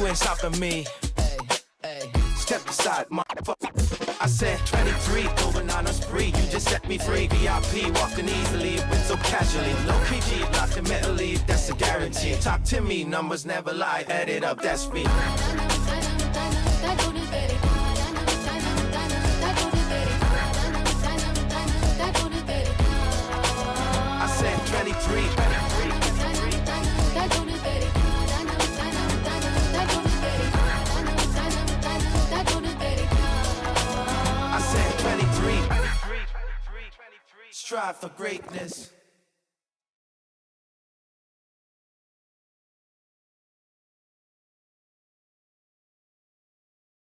you ain't stopping me. Step aside, motherfucker. I said 23, going on a spree. You just set me free. VIP, walking easily, went so casually. Low PG, locked in mentally, that's a guarantee. Talk to me, numbers never lie. Add it up, that's me. I said 23. I said 23. Strive for greatness.